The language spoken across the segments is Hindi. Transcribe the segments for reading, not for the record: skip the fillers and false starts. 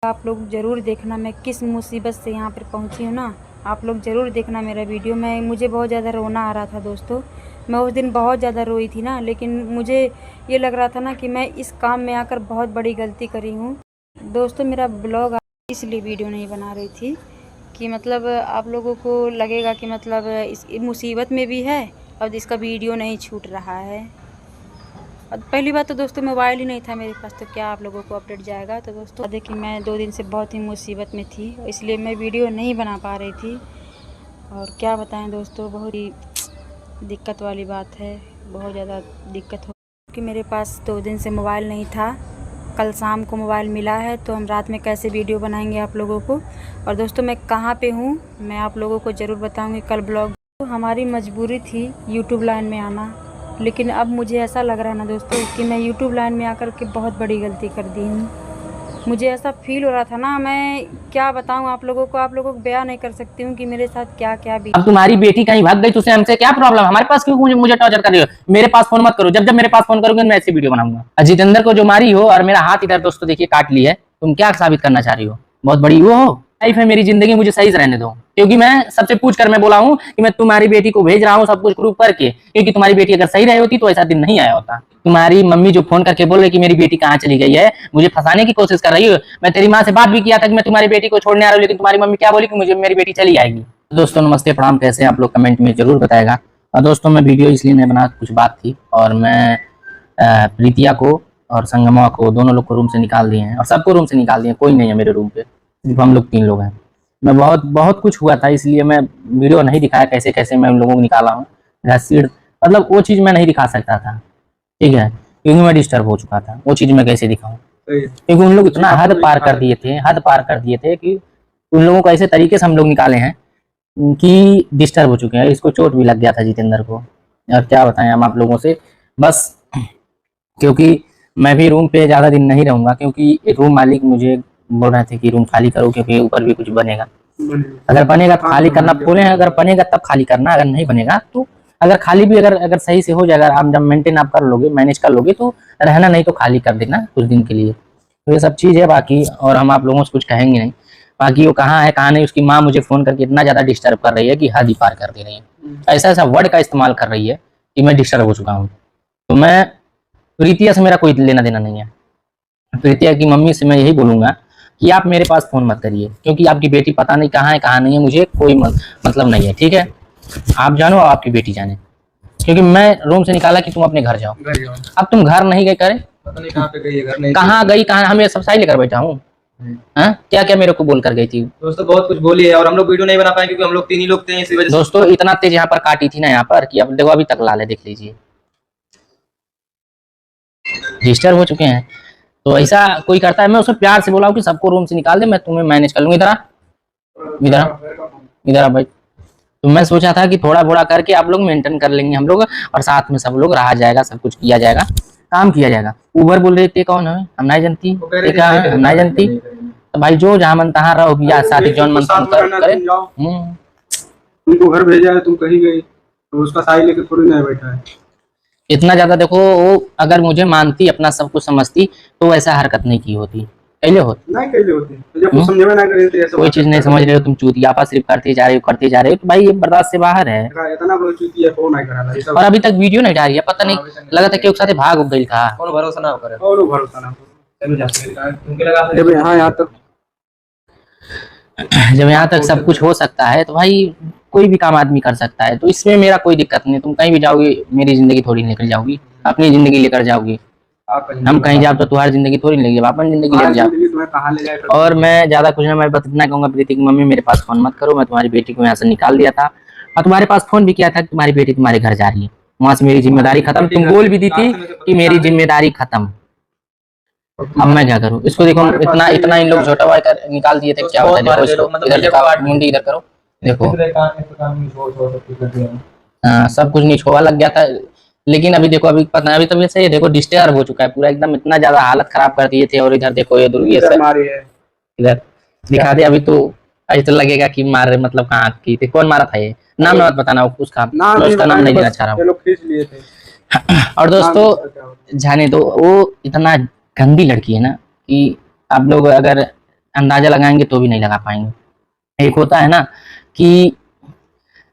आप लोग ज़रूर देखना मैं किस मुसीबत से यहाँ पर पहुँची हूँ ना। आप लोग ज़रूर देखना मेरा वीडियो। मुझे बहुत ज़्यादा रोना आ रहा था दोस्तों। मैं उस दिन बहुत ज़्यादा रोई थी ना, लेकिन मुझे ये लग रहा था ना कि मैं इस काम में आकर बहुत बड़ी गलती करी हूँ। दोस्तों मेरा ब्लॉग इसलिए वीडियो नहीं बना रही थी कि मतलब आप लोगों को लगेगा कि मतलब इस मुसीबत में भी है और इसका वीडियो नहीं छूट रहा है। और पहली बात तो दोस्तों मोबाइल ही नहीं था मेरे पास, तो क्या आप लोगों को अपडेट जाएगा। तो दोस्तों देखिए मैं 2 दिन से बहुत ही मुसीबत में थी, इसलिए मैं वीडियो नहीं बना पा रही थी। और क्या बताएं दोस्तों, बहुत ही दिक्कत वाली बात है, बहुत ज़्यादा दिक्कत हो कि मेरे पास 2 दिन से मोबाइल नहीं था। कल शाम को मोबाइल मिला है, तो हम रात में कैसे वीडियो बनाएंगे आप लोगों को। और दोस्तों मैं कहाँ पे हूँ मैं आप लोगों को ज़रूर बताऊँगी कल ब्लॉग। तो हमारी मजबूरी थी यूट्यूब लाइन में आना, लेकिन अब मुझे ऐसा लग रहा है ना दोस्तों कि मैं यूट्यूब लाइन में आकर के बहुत बड़ी गलती कर दी हूँ। मुझे ऐसा फील हो रहा था ना, मैं क्या बताऊँ आप लोगों को बयां नहीं कर सकती हूँ कि मेरे साथ क्या क्या भी। अब तुम्हारी बेटी कहीं भाग गई तो हमसे क्या प्रॉब्लम, हमारे पास क्यों मुझे टॉर्चर कर रही हो। मेरे पास फोन मत करो, जब जब मेरे पास फोन करोगे मैं ऐसी वीडियो बनाऊंगा। जितेंद्र को जो मारी हो और मेरा हाथ इधर दोस्तों देखिए काट ली है, तुम क्या साबित करना चाह रही हो। बहुत बड़ी वो हो लाइफ है मेरी जिंदगी, मुझे सही से रहने दो। क्योंकि मैं सबसे पूछ कर मैं बोला हूँ कि मैं तुम्हारी बेटी को भेज रहा हूँ सब कुछ प्रूफ करके, क्योंकि तुम्हारी बेटी अगर सही रही होती तो ऐसा दिन नहीं आया होता। तुम्हारी मम्मी जो फोन करके बोल रही कि मेरी बेटी कहाँ चली गई है, मुझे फंसाने की कोशिश कर रही हो। मैं तेरी माँ से बात भी किया था कि मैं तुम्हारी बेटी को छोड़ने आ रहा हूँ, लेकिन तुम्हारी मम्मी क्या बोली कि मुझे मेरी बेटी चली आएगी। दोस्तों नमस्ते प्रणाम, कैसे हैं आप लोग, कमेंट में जरूर बताएगा। और दोस्तों मैं वीडियो इसलिए नहीं बना, कुछ बात थी और मैं प्रीतिया को और संगमा को दोनों लोग को रूम से निकाल दिए हैं और सबको रूम से निकाल दिए, कोई नहीं है मेरे रूम पे, सिर्फ हम लोग 3 लोग हैं। मैं बहुत कुछ हुआ था, इसलिए मैं वीडियो नहीं दिखाया कैसे कैसे मैं उन लोगों को निकाला हूँ। घसीट मतलब वो चीज़ मैं नहीं दिखा सकता था, ठीक है, क्योंकि मैं डिस्टर्ब हो चुका था। वो चीज़ मैं कैसे दिखाऊँ, क्योंकि उन लोग इतना हद पार कर दिए थे कि उन लोगों को ऐसे तरीके से हम लोग निकाले हैं कि डिस्टर्ब हो चुके हैं। इसको चोट भी लग गया था जितेंद्र को, और क्या बताएं हम आप लोगों से। बस क्योंकि मैं भी रूम पे ज़्यादा दिन नहीं रहूँगा, क्योंकि रूम मालिक मुझे बोल रहे थे कि रूम खाली करो क्योंकि ऊपर भी कुछ बनेगा। अगर बनेगा तो खाली करना बोले हैं, अगर बनेगा तब खाली करना, अगर नहीं बनेगा तो अगर खाली भी अगर सही से हो जाएगा, आप जब मेंटेन आप कर लोगे, मैनेज कर लोगे तो रहना, नहीं तो खाली कर देना कुछ दिन के लिए। तो ये सब चीज़ है बाकी, और हम आप लोगों से कुछ कहेंगे नहीं। बाकी वो कहाँ है कहाँ नहीं, उसकी माँ मुझे फ़ोन करके इतना ज़्यादा डिस्टर्ब कर रही है कि हद ही पार कर दे रही है। ऐसा ऐसा वर्ड का इस्तेमाल कर रही है कि मैं डिस्टर्ब हो चुका हूँ। तो मैं प्रीतिया से मेरा कोई लेना देना नहीं है। प्रीतिया की मम्मी से मैं यही बोलूँगा कि आप मेरे पास फ़ोन मत करिए, क्योंकि आपकी बेटी पता नहीं कहाँ है कहाँ नहीं है, मुझे कोई मतलब नहीं है, ठीक है। आप जानो और आपकी बेटी जाने, क्योंकि मैं रूम से निकाला कि तुम अपने घर जाओ। अब तुम घर नहीं गए, करे पता नहीं कहाँ पे गई है, घर नहीं कहाँ गई, कहाँ हमें सब साई लेकर बैठा हूँ। क्या क्या मेरे को बोल कर गई थी दोस्तों, बहुत कुछ बोली है और हम लोग वीडियो नहीं बना पाए क्योंकि हम लोग 3 ही लोग थे, इसी वजह से। दोस्तों इतना तेज यहाँ पर काटी थी ना, यहाँ पर कि अब देखो अभी तक लाल है, देख लीजिए, डिस्टर्ब हो चुके हैं। तो ऐसा कोई करता है, मैं उसे प्यार से बोला हूँ कि सबको रूम से निकाल दे, मैं तुम्हें मैनेज कर लूंगा। इधर भाई। तो मैं सोचा था कि थोड़ा थोड़ा करके आप लोग मेंटेन कर लेंगे हम लोग, और साथ में सब लोग रहा जाएगा, सब कुछ किया जाएगा, काम किया जाएगा। उबर बोल रहे थे कौन है, हम नहीं जानती, हम नहीं जानती। तो भाई जो जहाँ मन तहाँ रहो, या शादी जौन मन करे। तुमको घर भेजा है, तुम कहीं गई तो उसका साई लेके थोड़ी नहीं बैठा है। इतना ज्यादा देखो, वो अगर मुझे मानती, अपना सब कुछ समझती तो ऐसा हरकत नहीं की होती, कैले होती नहीं कैले होती, तो जब कुछ समझ में ना करे तो ऐसा कोई चीज नहीं समझ रहे हो तुम, चूतियापा सिर्फ करते जा रहे हो, तो भाई ये बर्दाश्त से बाहर है। इतना बड़ा चूतिया फोन नहीं करा था, और अभी तक वीडियो नहीं डाली है, पता नहीं लगा था कि उसके साथ भाग गई था। कौन भरोसा ना करे, कौन भरोसा ना चलो जा, तुमके लगा जब यहाँ तक जब यहाँ तक सब कुछ हो सकता है तो भाई कोई भी काम आदमी कर सकता है, तो इसमें मेरा कोई दिक्कत नहीं। तुम कहीं भी जाओगी, मेरी जिंदगी थोड़ी लेकर जाओगी, अपनी जिंदगी लेकर जाओगी। हम कहीं जाओ तो तुम्हारी जिंदगी थोड़ी लेगी, अपनी जिंदगी लेकर जाओ। और मैं ज्यादा कुछ ना, मैं बस इतना कहूंगा, प्रीति की मम्मी मेरे पास फोन मत करो, मैं तुम्हारी बेटी को यहाँ से निकाल दिया था और तुम्हारे पास फोन भी किया था कि तुम्हारी बेटी तुम्हारे घर जा रही है, वहां से मेरी जिम्मेदारी खत्म। तुम बोल भी दी थी कि मेरी जिम्मेदारी खत्म। अब मैं क्या करूँ, इसको देखो, इतना इतना इन लोग छोटा भाई निकाल दिए थे, क्या होता है। देखो इसको इधर मुंडी इधर करो, देखो सब कुछ निछोवा लग गया था। लेकिन अभी देखो, अभी पता नहीं, अभी तबीयत से देखो डिस्टर्ब हो चुका है पूरा एकदम, इतना ज्यादा हालत खराब कर दिए थे। और इधर देखो ये दुर्गे से इधर दिखा दे, अभी तो ऐसा लगेगा कि मार रहे, मतलब कहाँ की थी, कौन मारा था, ये नाम मत बताना उसका, उसका नाम नहीं देना चाह रहा हूँ। और दोस्तों जाने दो, वो इतना गंदी लड़की है ना कि आप लोग अगर अंदाजा लगाएंगे तो भी नहीं लगा पाएंगे। एक होता है ना कि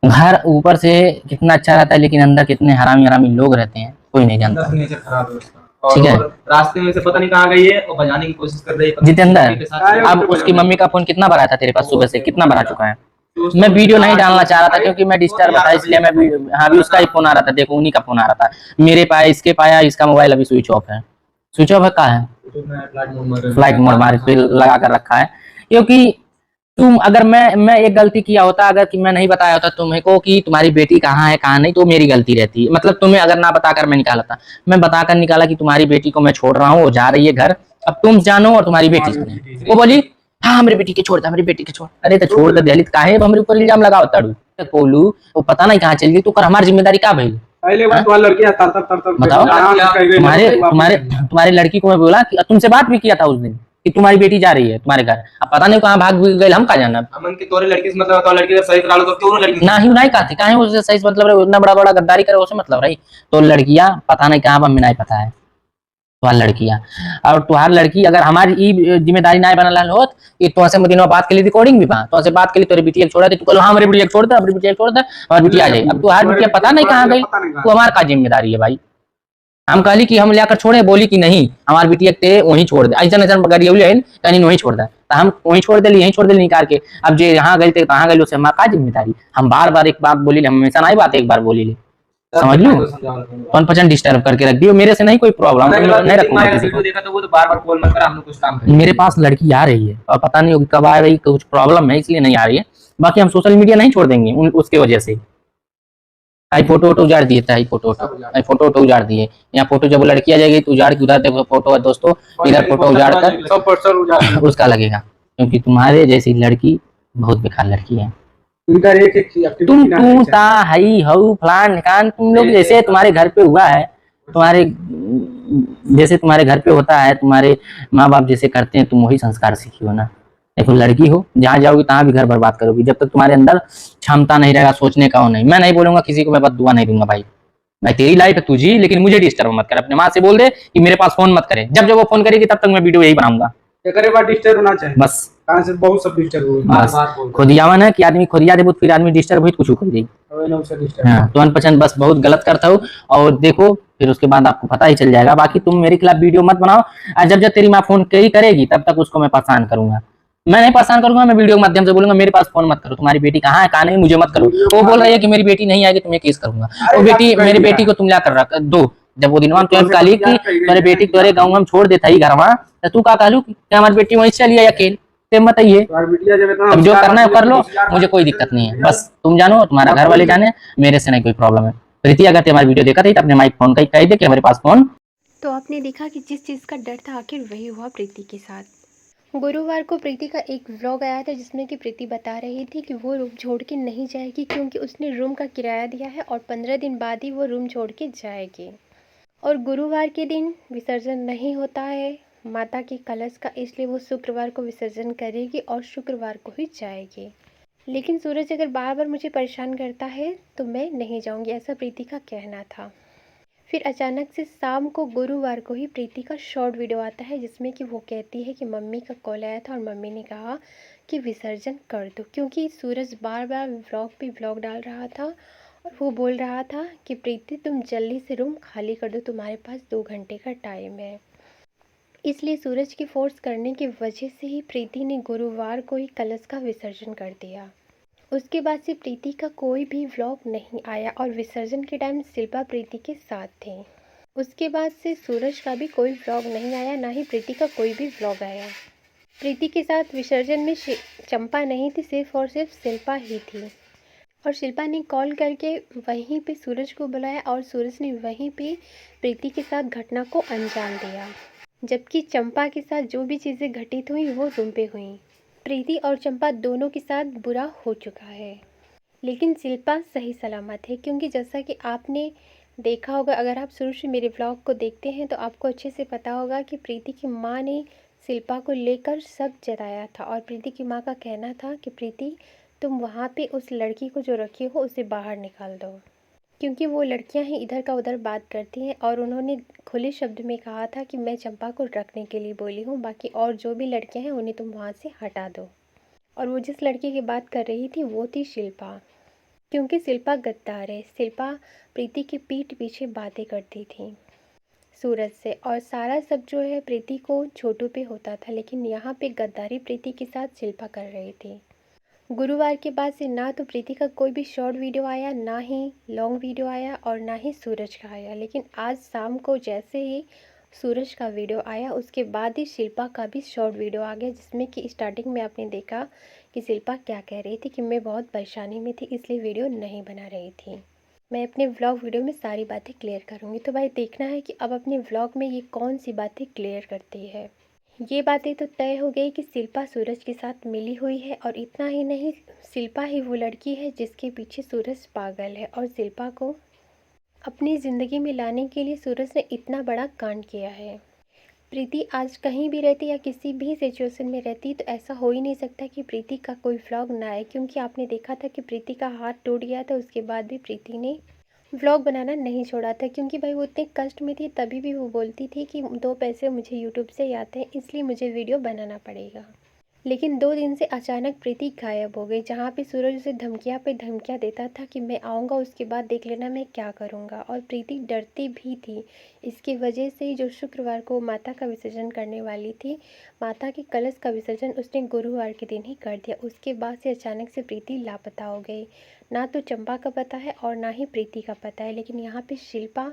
घर ऊपर से कितना अच्छा रहता है लेकिन अंदर कितने हरामी हरामी लोग रहते हैं कोई नहीं जानता। अंदर से नेचर खराब है उसका। ठीक है। और रास्ते में से पता नहीं कहाँ गई है और बजाने की कोशिश कर रही है। जितेंद्र, अब उसकी मम्मी का फोन कितना बड़ा था तेरे पास सुबह से, कितना बड़ा चुका है? मैं वीडियो नहीं डालना चाह रहा था क्योंकि मैं डिस्टर्ब था, इसलिए मैं हाँ भी उसका ही फोन आ रहा था, देखो उन्हीं का फोन आ रहा था, मेरे पाया इसके पाया, इसका मोबाइल अभी स्विच ऑफ है। स्विच ऑफ है कहाँ है? फ्लाइट मोड मारे पे लगा कर रखा है। क्योंकि तुम अगर मैं एक गलती किया होता, अगर कि मैं नहीं बताया होता तुम्हें को कि तुम्हारी बेटी कहाँ है कहाँ नहीं, तो मेरी गलती रहती। मतलब तुम्हें अगर ना बताकर मैं निकाला था, मैं बताकर निकाला कि तुम्हारी बेटी को मैं छोड़ रहा हूँ, वो जा रही है घर, अब तुम जानो और तुम्हारी बेटी जाने। वो बोली हाँ मेरी बेटी के छोड़ था, मेरी बेटी के छोड़। अरे तो छोड़ दे दलित काहे हमारे ऊपर इल्जाम लगाओ तड़ू बोलू, वो पता नहीं कहाँ चल गई, तो कर हमारी जिम्मेदारी क्या भाई? पहले बार तुम्हारी लड़की तर बताओ, तुम्हारी लड़की को मैं बोला कि तुमसे बात भी किया था उस दिन कि तुम्हारी बेटी जा रही है तुम्हारे घर, अब पता नहीं कहाँ भाग गई, हम कहाँ जाना। अमन की तोरे लड़की से मतलब तो लड़की का सही करा लो तो क्यों लड़की ना ही नहीं कहते काहे उससे सही मतलब रहे, उतना बड़ा बड़ा गद्दारी करे उससे मतलब रही। तो लड़कियां पता नहीं कहाँ पर नहीं पता है तुहार लड़कियां, और तुहार लड़की अगर हमारी ई जिम्मेदारी ना बनल होत कि तो से दिनों बात के लिए रिकॉर्डिंग भी बा, तो से बात के लिए तोरे बिटिया छोड़ा दे, तू कल हां मेरे बिटिया छोड़ दे, अपनी बिटिया छोड़ दे और बिटिया आ जाए। अब तुहार बिटिया पता नहीं कहाँ गई, तो हमार का जिम्मेदारी है भाई? हम कहली कि हम लेकर छोड़े, बोली कि नहीं हमार बिटिया ते वहीं छोड़ दे, ऐसा ऐसा गरिया कहीं वहीं छोड़ दे, तो हम वहीं छोड़ दिली, यहीं छोड़ दिली निकाल के। अब जे यहाँ गई थे कहाँ गई, उससे हमारा का जिम्मेदारी? हम बार बार एक बात बोली, हम हमेशा नहीं बात एक बार बोली ले, समझ लो। 1% डिस्टर्ब करके रख दियो, मेरे से नहीं कोई प्रॉब्लम, नहीं रखूंगा किसी को। देखा तो वो तो बार-बार कॉल मत कर, हम लोग कुछ काम करें। मेरे पास लड़की आ रही है और पता नहीं कब आ रही, कुछ प्रॉब्लम है इसलिए नहीं आ रही है, बाकी हम सोशल मीडिया नहीं छोड़ देंगे उसके वजह से। आई फोटो वोटो उजाड़ दिए थे, आई फोटो वोटो उजाड़ दिए। यहाँ फोटो जब लड़की आ जाएगी तो उजाड़ के उधर देखो फोटो है दोस्तों, इधर फोटो उजाड़ कर 100% उसका लगेगा, क्योंकि तुम्हारे जैसी लड़की बहुत बेकार लड़की है। तुम ता हई हऊ फलान कान, तुम लोग जैसे तुम्हारे घर पे हुआ है, तुम्हारे जैसे तुम्हारे घर पे होता है, तुम्हारे माँ बाप जैसे करते हैं तुम वही संस्कार सीखी हो ना। देखो लड़की हो, जहाँ जाओगी तहाँ भी घर बर्बाद करोगी, जब तक तुम्हारे अंदर क्षमता नहीं रहेगा सोचने का। वो नहीं, मैं नहीं बोलूंगा किसी को, मैं बददुआ नहीं दूंगा भाई, भाई तेरी लाइफ है तुझी, लेकिन मुझे डिस्टर्ब मत कर। अपने माँ से बोल दे कि मेरे पास फोन मत करे, जब जब वो फोन करेगी तब तक मैं वीडियो यही बनाऊंगा, डिस्टर्ब होना चाहिए बस। कहां से बहुत सब डिस्टर्ब हो बस खुदियावा ना कि आदमी खुदिया दे, फिर आदमी डिस्टर्ब हुई कुछ कर देगी। हाँ तो 1% बस बहुत गलत करता हूँ, और देखो फिर उसके बाद आपको पता ही चल जाएगा। बाकी तुम मेरे खिलाफ वीडियो मत बनाओ, और जब जब तेरी माँ फोन करेगी तब तक उसको मैं परेशान करूंगा। मैं नहीं परेशान करूंगा, मैं वीडियो के माध्यम से बोलूंगा मेरे पास फोन मत करो, तुम्हारी बेटी कहाँ है कहाँ नहीं मुझे मत करो। वो बोल रही है कि मेरी बेटी नहीं आएगी तुम्हें केस करूंगा, वो बेटी मेरी बेटी को तुम ला कर रख दो। जब वो दिन तुम कहली कि तुम्हारी बेटी तुम्हारे गाँव में छोड़ देता ही घर वहाँ, तो तू क्या कहलू कि हमारी बेटी वहीं चली आई अकेले, बताइए। अब जो करना है कर लो, मुझे कोई दिक्कत नहीं है, बस तुम जानो तुम्हारा घर वाले जाने, मेरे से नहीं कोई प्रॉब्लम है। प्रीति अगर हमारी वीडियो देखा थी तो अपने माइक फोन का कह दे कि हमारे पास फोन। तो आपने देखा कि जिस चीज़ का डर था आखिर वही हुआ प्रीति के साथ। गुरुवार को प्रीति का एक व्लॉग आया था जिसमें कि प्रीति बता रही थी कि वो रूम छोड़ के नहीं जाएगी क्योंकि उसने रूम का किराया दिया है और 15 दिन बाद ही वो रूम छोड़ के जाएगी। और गुरुवार के दिन विसर्जन नहीं होता है माता के कलश का, इसलिए वो शुक्रवार को विसर्जन करेगी और शुक्रवार को ही जाएगी। लेकिन सूरज अगर बार बार मुझे परेशान करता है तो मैं नहीं जाऊंगी, ऐसा प्रीति का कहना था। फिर अचानक से शाम को गुरुवार को ही प्रीति का शॉर्ट वीडियो आता है जिसमें कि वो कहती है कि मम्मी का कॉल आया था और मम्मी ने कहा कि विसर्जन कर दो, क्योंकि सूरज बार बार व्लॉग पे व्लॉग डाल रहा था और वो बोल रहा था कि प्रीति तुम जल्दी से रूम खाली कर दो, तुम्हारे पास 2 घंटे का टाइम है। इसलिए सूरज की फोर्स करने की वजह से ही प्रीति ने गुरुवार को ही कलश का विसर्जन कर दिया। उसके बाद से प्रीति का कोई भी व्लॉग नहीं आया और विसर्जन के टाइम शिल्पा प्रीति के साथ थी। उसके बाद से सूरज का भी कोई व्लॉग नहीं आया, ना ही प्रीति का कोई भी व्लॉग आया। प्रीति के साथ विसर्जन में चंपा नहीं थी, सिर्फ और सिर्फ शिल्पा ही थी। और शिल्पा ने कॉल करके वहीं पे सूरज को बुलाया और सूरज ने वहीं पे प्रीति के साथ घटना को अंजाम दिया, जबकि चंपा के साथ जो भी चीज़ें घटित हुई वो रूम पे हुई। प्रीति और चंपा दोनों के साथ बुरा हो चुका है, लेकिन शिल्पा सही सलामत है, क्योंकि जैसा कि आपने देखा होगा, अगर आप शुरू से मेरे व्लॉग को देखते हैं तो आपको अच्छे से पता होगा कि प्रीति की माँ ने शिल्पा को लेकर शक जताया था और प्रीति की माँ का कहना था कि प्रीति तुम वहाँ पे उस लड़की को जो रखी हो उसे बाहर निकाल दो। क्योंकि वो लड़कियां ही इधर का उधर बात करती हैं और उन्होंने खुले शब्द में कहा था कि मैं चंपा को रखने के लिए बोली हूँ, बाकी और जो भी लड़कियां हैं उन्हें तुम वहाँ से हटा दो। और वो जिस लड़की की बात कर रही थी वो थी शिल्पा, क्योंकि शिल्पा गद्दार है। शिल्पा प्रीति की पीठ पीछे बातें करती थी सूरज से, और सारा सब जो है प्रीति को छोटू पे होता था, लेकिन यहाँ पे गद्दारी प्रीति के साथ शिल्पा कर रही थी। गुरुवार के बाद से ना तो प्रीति का कोई भी शॉर्ट वीडियो आया, ना ही लॉन्ग वीडियो आया और ना ही सूरज का आया, लेकिन आज शाम को जैसे ही सूरज का वीडियो आया उसके बाद ही शिल्पा का भी शॉर्ट वीडियो आ गया, जिसमें कि स्टार्टिंग में आपने देखा कि शिल्पा क्या कह रही थी कि मैं बहुत परेशानी में थी इसलिए वीडियो नहीं बना रही थी। मैं अपने व्लॉग वीडियो में सारी बातें क्लियर करूँगी, तो भाई देखना है कि अब अपने व्लॉग में ये कौन सी बातें क्लियर करती है। ये बातें तो तय हो गई कि शिल्पा सूरज के साथ मिली हुई है, और इतना ही नहीं, शिल्पा ही वो लड़की है जिसके पीछे सूरज पागल है, और शिल्पा को अपनी ज़िंदगी में लाने के लिए सूरज ने इतना बड़ा कांड किया है। प्रीति आज कहीं भी रहती या किसी भी सिचुएशन में रहती तो ऐसा हो ही नहीं सकता कि प्रीति का कोई व्लॉग ना आए, क्योंकि आपने देखा था कि प्रीति का हाथ टूट गया था, उसके बाद भी प्रीति ने व्लॉग बनाना नहीं छोड़ा था, क्योंकि भाई वो इतने कष्ट में थी तभी भी वो बोलती थी कि 2 पैसे मुझे यूट्यूब से आते हैं इसलिए मुझे वीडियो बनाना पड़ेगा। लेकिन 2 दिन से अचानक प्रीति गायब हो गई, जहाँ पे सूरज उसे धमकियाँ पे धमकियाँ देता था कि मैं आऊँगा उसके बाद देख लेना मैं क्या करूँगा, और प्रीति डरती भी थी। इसकी वजह से जो शुक्रवार को माता का विसर्जन करने वाली थी, माता के कलश का विसर्जन उसने गुरुवार के दिन ही कर दिया। उसके बाद से अचानक से प्रीति लापता हो गई। ना तो चंपा का पता है और ना ही प्रीति का पता है, लेकिन यहाँ पे शिल्पा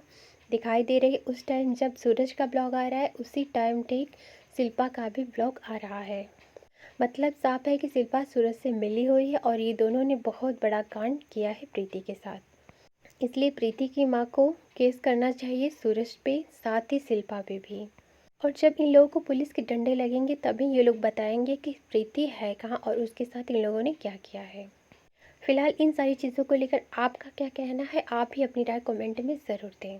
दिखाई दे रही है। उस टाइम जब सूरज का ब्लॉग आ रहा है उसी टाइम ठीक शिल्पा का भी ब्लॉग आ रहा है। मतलब साफ है कि शिल्पा सूरज से मिली हुई है और ये दोनों ने बहुत बड़ा कांड किया है प्रीति के साथ। इसलिए प्रीति की माँ को केस करना चाहिए सूरज पे, साथ ही शिल्पा पे भी। और जब इन लोगों को पुलिस के डंडे लगेंगे तभी ये लोग बताएंगे कि प्रीति है कहाँ और उसके साथ इन लोगों ने क्या किया है। फिलहाल इन सारी चीज़ों को लेकर आपका क्या कहना है, आप ही अपनी राय कमेंट में ज़रूर दें।